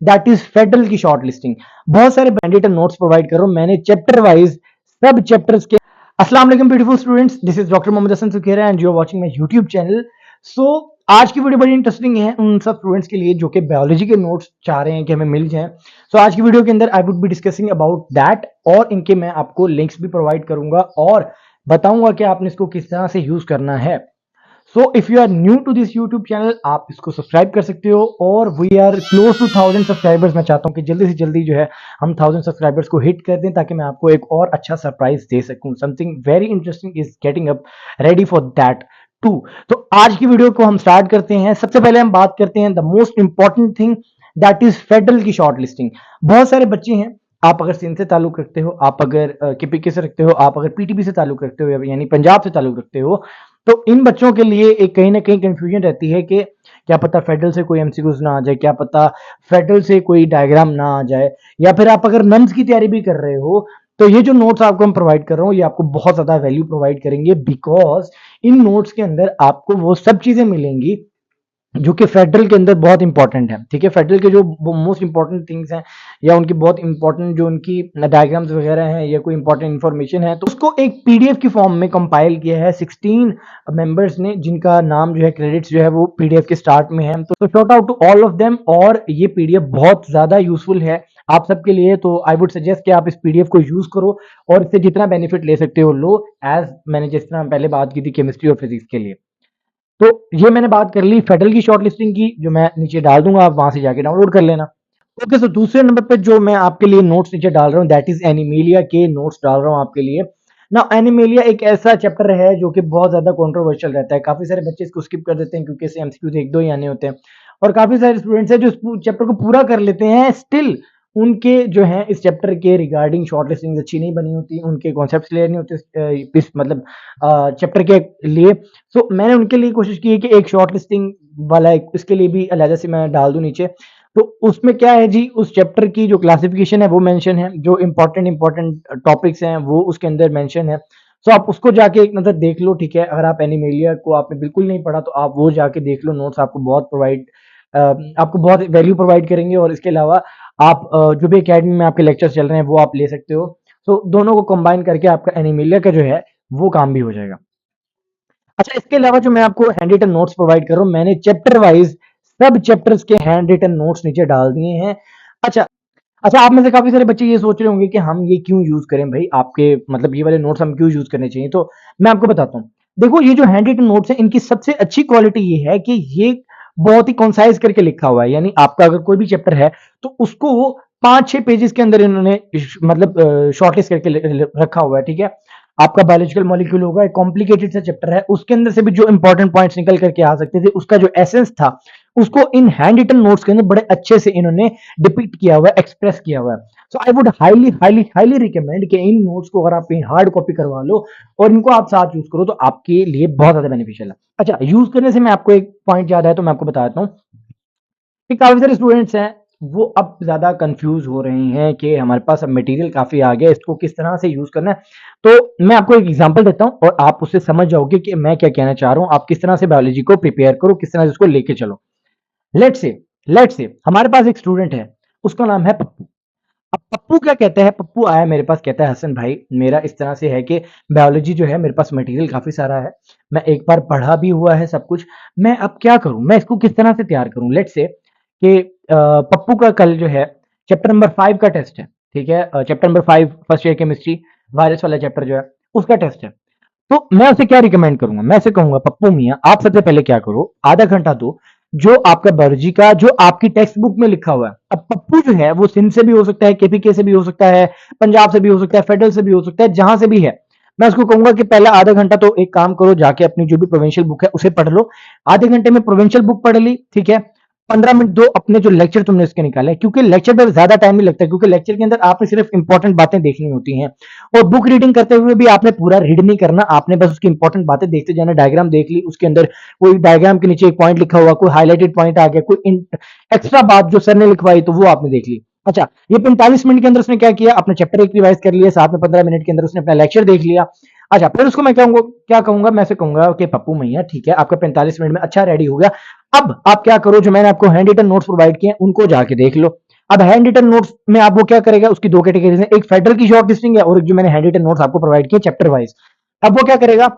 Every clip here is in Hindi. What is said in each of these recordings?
दैट इज फेडरल की शॉर्ट लिस्टिंग। बहुत सारे बैंडेड नोट्स प्रोवाइड कर रहा हूं मैंने चैप्टर वाइज, सब चैप्टर्स के। अस्सलाम वालेकुम beautiful students, this is doctor Mohammad Hasan Sukhera and you are watching my YouTube channel. So आज की वीडियो बड़ी इंटरेस्टिंग है उन सब स्टूडेंट्स के लिए जो कि बायोलॉजी के नोट्स चाह रहे हैं कि हमें मिल जाएं। सो आज की वीडियो के अंदर I would be discussing about that, और इनके मैं आपको लिंक्स भी प्रोवाइड करूंगा और बताऊंगा कि आपने इसको किस तरह से यूज करना है। So if you are new to this YouTube channel, आप इसको सब्सक्राइब कर सकते हो। और we are close to 1000 subscribers. मैं चाहता हूं कि जल्दी से जल्दी जो है हम 1000 सब्सक्राइबर्स को हिट कर दें ताकि मैं आपको एक और अच्छा सरप्राइज दे सकूं। Something very interesting is getting up ready for that too. तो आज की वीडियो को हम स्टार्ट करते हैं। सबसे पहले हम बात करते हैं the most important thing, that is federal की शॉर्ट लिस्टिंग। बहुत सारे बच्चे हैं, आप अगर सिंध से ताल्लुक रखते हो, आप अगर केपीके से रखते हो, आप अगर पीटीबी से ताल्लुक रखते हो यानी पंजाब से ताल्लुक रखते हो, तो इन बच्चों के लिए एक कहीं ना कहीं कंफ्यूजन रहती है कि क्या पता फेडरल से कोई एमसीक्यूज ना आ जाए, क्या पता फेडरल से कोई डायग्राम ना आ जाए, या फिर आप अगर नम्स की तैयारी भी कर रहे हो तो ये जो नोट्स आपको हम प्रोवाइड कर रहा हूँ ये आपको बहुत ज्यादा वैल्यू प्रोवाइड करेंगे, बिकॉज इन नोट्स के अंदर आपको वो सब चीजें मिलेंगी जो कि फेडरल के अंदर बहुत इंपॉर्टेंट है। ठीक है, फेडरल के जो मोस्ट इंपॉर्टेंट थिंग्स हैं या उनकी बहुत इंपॉर्टेंट जो उनकी डायग्राम्स वगैरह हैं या कोई इंपॉर्टेंट इंफॉर्मेशन है, तो उसको एक पीडीएफ की फॉर्म में कंपाइल किया है 16 मेंबर्स ने, जिनका नाम जो है क्रेडिट्स जो है वो पीडीएफ के स्टार्ट में है। तो shout out to all of them. और ये पीडीएफ बहुत ज्यादा यूजफुल है आप सबके लिए, तो आई वुड सजेस्ट कि आप इस पीडीएफ को यूज करो और इससे जितना बेनिफिट ले सकते हो लो, एज मैंने जिस तरह पहले बात की थी केमिस्ट्री और फिजिक्स के लिए। तो ये मैंने बात कर ली फेडरल की शॉर्ट लिस्टिंग की, जो मैं नीचे डाल दूंगा, आप वहां से जाके डाउनलोड कर लेना। ओके, तो दूसरे नंबर पे जो मैं आपके लिए नोट्स नीचे डाल रहा हूँ दैट इज एनिमेलिया के नोट्स डाल रहा हूँ आपके लिए ना। एनिमेलिया एक ऐसा चैप्टर है जो कि बहुत ज्यादा कंट्रोवर्शियल रहता है, काफी सारे बच्चे इसको स्किप कर देते हैं क्योंकि इसे एमसीक्यू एक दो ही आने होते हैं, और काफी सारे स्टूडेंट्स हैं जो इस चैप्टर को पूरा कर लेते हैं, स्टिल उनके जो है इस चैप्टर के रिगार्डिंग शॉर्ट लिस्टिंग अच्छी नहीं बनी होती, उनके कॉन्सेप्ट क्लियर नहीं होते इस मतलब चैप्टर के लिए। सो मैंने उनके लिए कोशिश की है कि एक शॉर्ट लिस्टिंग वाला इसके लिए भी अलग से मैं डाल दूं नीचे। तो उसमें क्या है जी, उस चैप्टर की जो क्लासिफिकेशन है वो मेंशन है, जो इंपॉर्टेंट टॉपिक्स हैं वो उसके अंदर मेंशन है। सो आप उसको जाके एक नजर देख लो। ठीक है, अगर आप एनिमेलिया को आपने बिल्कुल नहीं पढ़ा तो आप वो जाके देख लो, नोट्स आपको बहुत वैल्यू प्रोवाइड करेंगे। और इसके अलावा आप जो भी एकेडमी में आपके लेक्चर्स चल रहे हैं वो आप ले सकते हो। सो दोनों को कंबाइन करके आपका एनिमेलिया का जो है वो काम भी हो जाएगा। अच्छा, इसके अलावा जो मैं आपको हैंड रिटन नोट्स प्रोवाइड कर रहा हूँ, मैंने चैप्टर वाइज सब चैप्टर्स के हैंड रिटन नोट्स नीचे डाल दिए हैं। अच्छा अच्छा, आप में से काफी सारे बच्चे ये सोच रहे होंगे कि हम ये क्यों यूज करें भाई, आपके मतलब ये वाले नोट्स हम क्यों यूज करने चाहिए। तो मैं आपको बताता हूँ। देखो, ये जो हैंड रिटन नोट्स है इनकी सबसे अच्छी क्वालिटी ये है कि ये बहुत ही कंसाइज करके लिखा हुआ है, यानी आपका अगर कोई भी चैप्टर है तो उसको 5-6 पेजेस के अंदर इन्होंने मतलब शॉर्टलिस्ट करके रखा हुआ है। ठीक है, आपका बायोलॉजिकल मॉलिक्यूल होगा, एक कॉम्प्लिकेटेड सा चैप्टर है, उसके अंदर से भी जो इंपॉर्टेंट पॉइंट्स निकल करके आ सकते थे, उसका जो एसेंस था उसको इन हैंड रिटन नोट्स के अंदर बड़े अच्छे से इन्होंने डिपिक्ट किया हुआ है, एक्सप्रेस किया हुआ है। So I would highly highly highly recommend कि इन नोट्स को अगर आप कहीं हार्ड कॉपी करवा लो और इनको आप साथ यूज करो तो आपके लिए बहुत ज्यादा बेनिफिशियल है। अच्छा, यूज करने से मैं आपको एक पॉइंट याद है तो मैं आपको बता देता हूँ कि काफी सारे स्टूडेंट्स हैं वो अब ज्यादा कंफ्यूज हो रहे हैं कि हमारे पास अब मटेरियल काफी आ गया, इसको किस तरह से यूज करना है। तो मैं आपको एक एग्जांपल देता हूं और आप उससे समझ जाओगे कि मैं क्या कहना चाह रहा हूं, आप किस तरह से बायोलॉजी को प्रिपेयर करो, किस तरह से उसको लेके चलो। लेट से हमारे पास एक स्टूडेंट है, उसका नाम है पप्पू। अब पप्पू क्या कहता है, पप्पू आया मेरे पास, कहता है हसन भाई मेरा इस तरह से है कि बायोलॉजी जो है मेरे पास मटेरियल काफी सारा है, मैं एक बार पढ़ा भी हुआ है सब कुछ, मैं अब क्या करूं, मैं इसको किस तरह से तैयार करूं। लेट से कि पप्पू का कल जो है चैप्टर नंबर 5 का टेस्ट है। ठीक है, chapter number 5 first year chemistry virus वाला चैप्टर जो है उसका टेस्ट है। तो मैं उसे क्या रिकमेंड करूंगा, मैं उसे कहूंगा पप्पू मियाँ आप सबसे पहले क्या करो, आधा घंटा दो जो आपका बायोलॉजी का जो आपकी टेक्स्ट बुक में लिखा हुआ है। अब पप्पू जो है वो सिंध से भी हो सकता है, केपीके से भी हो सकता है, पंजाब से भी हो सकता है, फेडरल से भी हो सकता है, जहां से भी है। मैं उसको कहूंगा कि पहला आधा घंटा तो एक काम करो, जाके अपनी जो भी प्रोविंशियल बुक है उसे पढ़ लो। आधे घंटे में प्रोविंशियल बुक पढ़ ली, ठीक है। 15 मिनट दो अपने जो लेक्चर तुमने इसके निकाले, क्योंकि लेक्चर में ज्यादा टाइम नहीं लगता, क्योंकि लेक्चर के अंदर आपने सिर्फ इंपॉर्टेंट बातें देखनी होती हैं। और बुक रीडिंग करते हुए भी आपने पूरा रीड नहीं करना, आपने बस उसकी इंपॉर्टेंट बातें देखते जाना। डायग्राम देख ली, उसके अंदर कोई डायग्राम के नीचे एक पॉइंट लिखा हुआ, कोई हाईलाइटेड पॉइंट आ गया, कोई एक्स्ट्रा बात जो सर ने लिखवाई तो वो आपने देख ली। अच्छा, ये 45 मिनट के अंदर उसने क्या किया, अपने चैप्टर एक रिवाइज कर लिया, साथ में 15 मिनट के अंदर उसने अपना लेक्चर देख लिया। अच्छा, फिर उसको मैं क्या कहूंगा, मैं से कहूंगा कि पप्पू भैया ठीक है, आपका 45 मिनट में अच्छा रेडी हो गया। अब आप क्या करो, जो मैंने आपको हैंड रिटन नोट्स प्रोवाइड किए उनको जाके देख लो। अब हैंड रिटन नोट्स में आप वो क्या करेगा, उसकी दो कैटेगरीज हैं, एक फेडरल की शॉर्ट लिस्टिंग है और एक जो मैंने हैंड रिटन नोट्स आपको प्रोवाइड किए चैप्टर वाइज। अब वो क्या करेगा,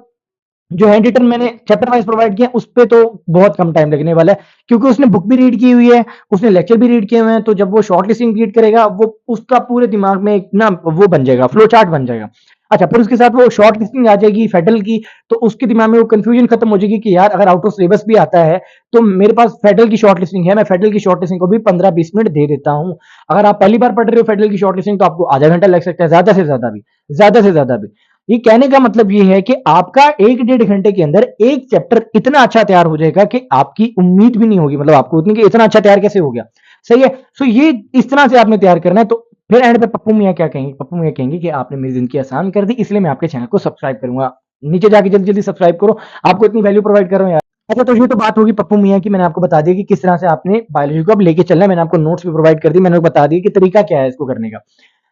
जो हैंड रिटन मैंने चैप्टर वाइज प्रोवाइड किया उस पे तो बहुत कम टाइम लगने वाला है, क्योंकि उसने बुक भी रीड की हुई है, उसने लेक्चर भी रीड किए हुए हैं। तो जब वो शॉर्ट लिस्टिंग रीड करेगा, वो उसका पूरे दिमाग में एक ना वो बन जाएगा, फ्लो चार्ट बन जाएगा। अच्छा, फिर उसके साथ वो शॉर्ट लिस्टिंग आ जाएगी फेडरल की, तो उसके दिमाग में वो कंफ्यूजन खत्म हो जाएगी कि यार अगर आउट ऑफ सिलेबस भी आता है तो मेरे पास फेडरल की शॉर्ट लिस्टिंग है, मैं फेडरल की शॉर्ट लिस्टिंग को भी 15-20 मिनट दे देता हूं। अगर आप पहली बार पढ़ रहे हो फेडरल की शॉर्ट लिस्टिंग तो आपको आधा घंटा लग सकता है, ज्यादा से ज्यादा भी, ज्यादा से ज्यादा भी। ये कहने का मतलब ये है कि आपका 1-1.5 घंटे के अंदर एक चैप्टर इतना अच्छा तैयार हो जाएगा कि आपकी उम्मीद भी नहीं होगी, मतलब आपको उतनी कि इतना अच्छा तैयार कैसे हो गया। सही है। सो ये इस तरह से आपने तैयार करना है। तो फिर एंड पे पप्पू मियाँ क्या कहेंगे, पप्पू मियाँ कहेंगे कि आपने मेरी जिंदगी आसान कर दी, इसलिए मैं आपके चैनल को सब्सक्राइब करूंगा। नीचे जाके जल्दी जल्दी सब्सक्राइब करो, आपको इतनी वैल्यू प्रोवाइड कर रहा हूं यार। अच्छा, तो ये तो बात होगी पप्पू मियाँ की, मैंने आपको बता दिया कि किस तरह से आपने बायोलॉजी को अब लेके चलना है, मैंने आपको नोट्स भी प्रोवाइड कर दी, मैंने आपको बता दिया कि तरीका क्या है इसको करने का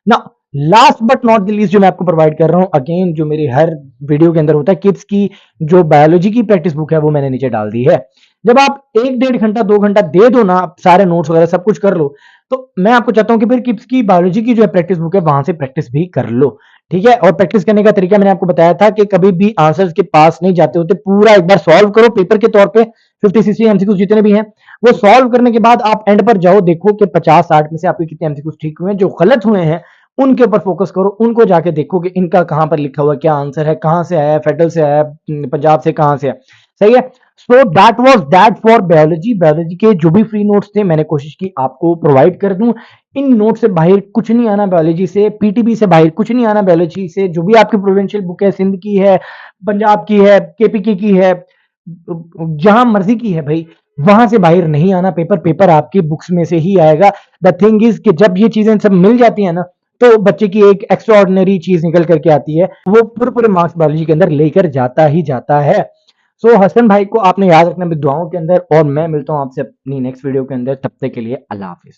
ना। Last but not the least जो मैं आपको प्रोवाइड कर रहा हूं, अगेन जो मेरी हर वीडियो के अंदर होता है, किड्स की जो बायोलॉजी की प्रैक्टिस बुक है वो मैंने नीचे डाल दी है। जब आप 1-1.5 घंटा 2 घंटा दे दो ना, आप सारे नोट्स वगैरह सब कुछ कर लो, तो मैं आपको चाहता हूं कि फिर किड्स की बायोलॉजी की जो है प्रैक्टिस बुक है वहां से प्रैक्टिस भी कर लो। ठीक है। और प्रैक्टिस करने का तरीका मैंने आपको बताया था कि कभी भी आंसर्स के पास नहीं जाते होते, पूरा एक बार सॉल्व करो पेपर के तौर पे, 50-60 एमसीक्यू जितने भी हैं वो सॉल्व करने के बाद आप एंड पर जाओ, देखो कि 50-60 में से आपके कितने एमसीक्यू ठीक हुए हैं, जो गलत हुए हैं उनके ऊपर फोकस करो, उनको जाके देखो कि इनका कहां पर लिखा हुआ क्या आंसर है, कहां से आया, फेडरल से आया, पंजाब से, कहां से है। सही है। So that was that for biology. Biology के जो भी फ्री नोट्स थे मैंने कोशिश की आपको प्रोवाइड कर दूं। इन नोट से बाहर कुछ नहीं आना बायोलॉजी से, पीटीबी से बाहर कुछ नहीं आना बायोलॉजी से। जो भी आपकी प्रोविंशियल बुक है, सिंध की है, पंजाब की है, केपीके की है, जहां मर्जी की है भाई, वहां से बाहर नहीं आना। पेपर पेपर आपकी बुक्स में से ही आएगा। द थिंग इज कि जब ये चीजें सब मिल जाती है ना, तो बच्चे की एक एक्स्ट्रा ऑर्डिनरी चीज निकल करके आती है, वो पूरे पूरे मार्क्स बायोलॉजी के अंदर लेकर जाता ही जाता है। सो हसन भाई को आपने याद रखना अपनी दुआओं के अंदर, और मैं मिलता हूं आपसे अपनी नेक्स्ट वीडियो के अंदर। तब तक के लिए अल्लाह हाफिज।